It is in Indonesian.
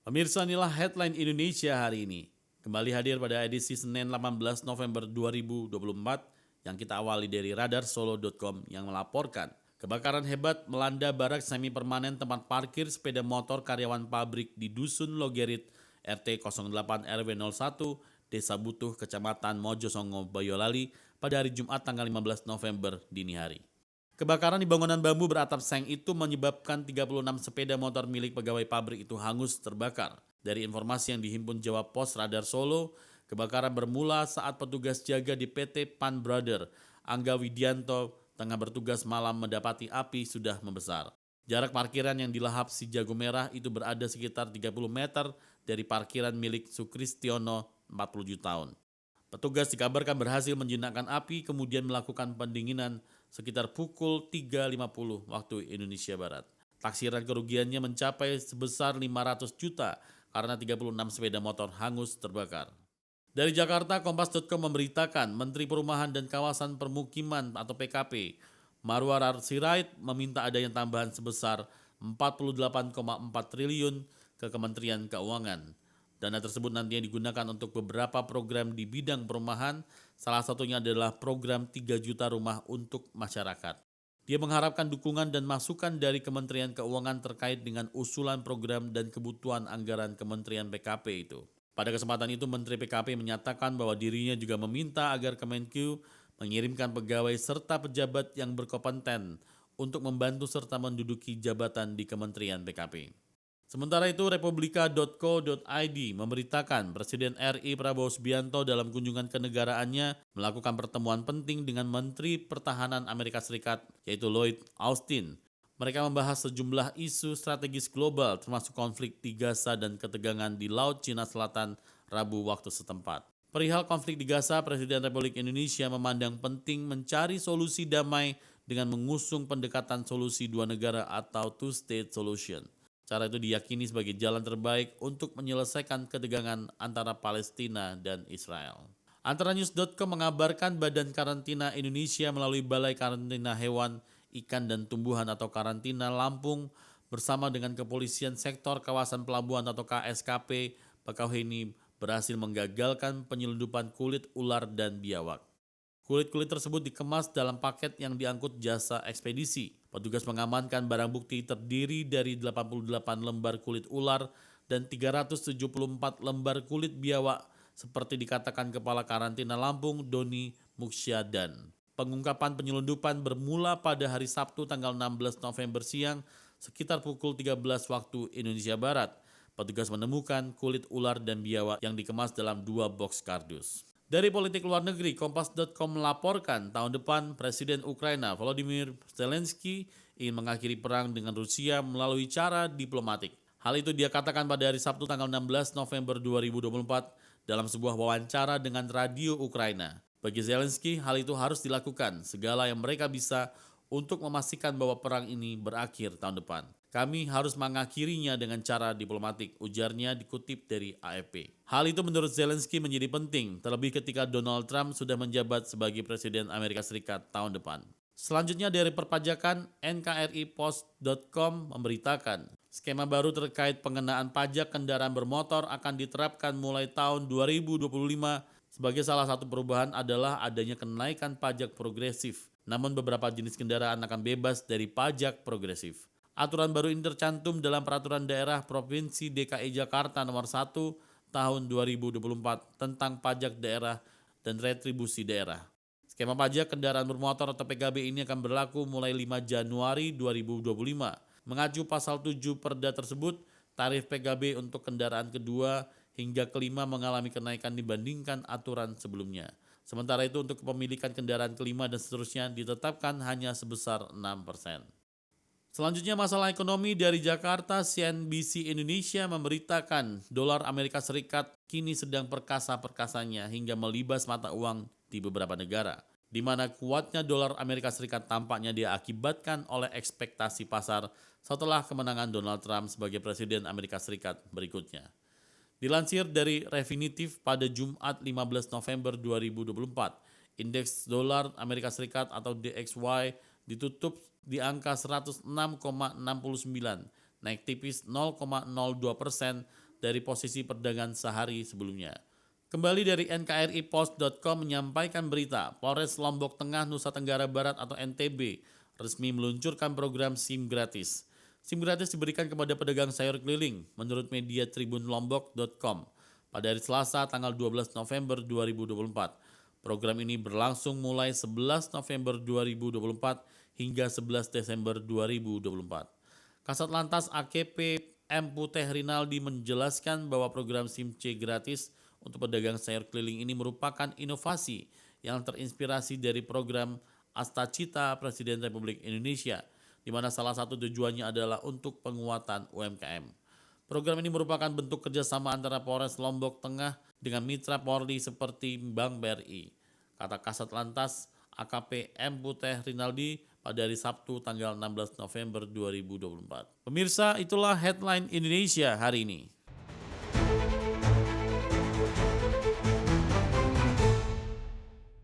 Pemirsa, inilah headline Indonesia hari ini. Kembali hadir pada edisi Senin 18 November 2024 yang kita awali dari radarsolo.com yang melaporkan kebakaran hebat melanda barak semi permanen tempat parkir sepeda motor karyawan pabrik di Dusun Logerit RT 08 RW 01 Desa Butuh Kecamatan Mojosongo Boyolali pada hari Jumat tanggal 15 November dini hari. Kebakaran di bangunan bambu beratap seng itu menyebabkan 36 sepeda motor milik pegawai pabrik itu hangus terbakar. Dari informasi yang dihimpun Jawa Pos Radar Solo, kebakaran bermula saat petugas jaga di PT Pan Brother, Angga Widianto, tengah bertugas malam mendapati api sudah membesar. Jarak parkiran yang dilahap si Jago Merah itu berada sekitar 30 meter dari parkiran milik Sukristiono, 47 tahun. Petugas dikabarkan berhasil menjinakkan api kemudian melakukan pendinginan sekitar pukul 3.50 waktu Indonesia Barat. Taksiran kerugiannya mencapai sebesar 500 juta karena 36 sepeda motor hangus terbakar. Dari Jakarta, Kompas.com memberitakan Menteri Perumahan dan Kawasan Permukiman atau PKP, Marwarar Sirait meminta adanya tambahan sebesar 48,4 triliun ke Kementerian Keuangan. Dana tersebut nantinya digunakan untuk beberapa program di bidang perumahan, salah satunya adalah program 3 juta rumah untuk masyarakat. Dia mengharapkan dukungan dan masukan dari Kementerian Keuangan terkait dengan usulan program dan kebutuhan anggaran Kementerian PKP itu. Pada kesempatan itu, Menteri PKP menyatakan bahwa dirinya juga meminta agar Kemenq mengirimkan pegawai serta pejabat yang berkompeten untuk membantu serta menduduki jabatan di Kementerian PKP. Sementara itu, republika.co.id memberitakan Presiden RI Prabowo Subianto dalam kunjungan kenegaraannya melakukan pertemuan penting dengan Menteri Pertahanan Amerika Serikat, yaitu Lloyd Austin. Mereka membahas sejumlah isu strategis global termasuk konflik di Gaza dan ketegangan di Laut Cina Selatan Rabu waktu setempat. Perihal konflik di Gaza, Presiden Republik Indonesia memandang penting mencari solusi damai dengan mengusung pendekatan solusi dua negara atau two-state solution. Cara itu diyakini sebagai jalan terbaik untuk menyelesaikan ketegangan antara Palestina dan Israel. Antaranews.com mengabarkan Badan Karantina Indonesia melalui Balai Karantina Hewan, Ikan dan Tumbuhan atau Karantina Lampung bersama dengan Kepolisian Sektor Kawasan Pelabuhan atau KSKP Bakauheni berhasil menggagalkan penyelundupan kulit ular dan biawak. Kulit-kulit tersebut dikemas dalam paket yang diangkut jasa ekspedisi. Petugas mengamankan barang bukti terdiri dari 88 lembar kulit ular dan 374 lembar kulit biawak seperti dikatakan Kepala Karantina Lampung Doni Muksyadan. Pengungkapan penyelundupan bermula pada hari Sabtu tanggal 16 November siang sekitar pukul 13 waktu Indonesia Barat. Petugas menemukan kulit ular dan biawak yang dikemas dalam 2 box kardus. Dari politik luar negeri, Kompas.com melaporkan tahun depan Presiden Ukraina Volodymyr Zelensky ingin mengakhiri perang dengan Rusia melalui cara diplomatik. Hal itu dia katakan pada hari Sabtu tanggal 16 November 2024 dalam sebuah wawancara dengan radio Ukraina. Bagi Zelensky, hal itu harus dilakukan segala yang mereka bisa untuk memastikan bahwa perang ini berakhir tahun depan. Kami harus mengakhirinya dengan cara diplomatik, ujarnya dikutip dari AFP. Hal itu menurut Zelensky menjadi penting, terlebih ketika Donald Trump sudah menjabat sebagai Presiden Amerika Serikat tahun depan. Selanjutnya dari perpajakan, NKRIPost.com memberitakan, skema baru terkait pengenaan pajak kendaraan bermotor akan diterapkan mulai tahun 2025. Sebagai salah satu perubahan adalah adanya kenaikan pajak progresif, namun beberapa jenis kendaraan akan bebas dari pajak progresif. Aturan baru ini tercantum dalam Peraturan Daerah Provinsi DKI Jakarta Nomor 1 Tahun 2024 tentang pajak daerah dan retribusi daerah. Skema pajak kendaraan bermotor atau PKB ini akan berlaku mulai 5 Januari 2025. Mengacu pasal 7 Perda tersebut, tarif PKB untuk kendaraan kedua hingga kelima mengalami kenaikan dibandingkan aturan sebelumnya. Sementara itu untuk kepemilikan kendaraan kelima dan seterusnya ditetapkan hanya sebesar 6%. Selanjutnya masalah ekonomi dari Jakarta, CNBC Indonesia memberitakan dolar Amerika Serikat kini sedang perkasa-perkasanya hingga melibas mata uang di beberapa negara, di mana kuatnya dolar Amerika Serikat tampaknya diakibatkan oleh ekspektasi pasar setelah kemenangan Donald Trump sebagai Presiden Amerika Serikat berikutnya. Dilansir dari Refinitiv pada Jumat 15 November 2024, indeks dolar Amerika Serikat atau DXY ditutup di angka 106,69, naik tipis 0,02% dari posisi perdagangan sehari sebelumnya. Kembali dari nkripost.com menyampaikan berita, Polres Lombok Tengah, Nusa Tenggara Barat atau NTB resmi meluncurkan program SIM gratis. SIM gratis diberikan kepada pedagang sayur keliling menurut media tribunlombok.com pada hari Selasa tanggal 12 November 2024. Program ini berlangsung mulai 11 November 2024 hingga 11 Desember 2024. Kasat Lantas AKP M. Puteh Rinaldi menjelaskan bahwa program SIM C gratis untuk pedagang sayur keliling ini merupakan inovasi yang terinspirasi dari program Astacita Presiden Republik Indonesia, di mana salah satu tujuannya adalah untuk penguatan UMKM. Program ini merupakan bentuk kerjasama antara Polres Lombok Tengah dengan mitra Polri seperti Bank BRI, kata Kasat Lantas AKP M. Puteh Rinaldi pada hari Sabtu tanggal 16 November 2024. Pemirsa, itulah headline Indonesia hari ini.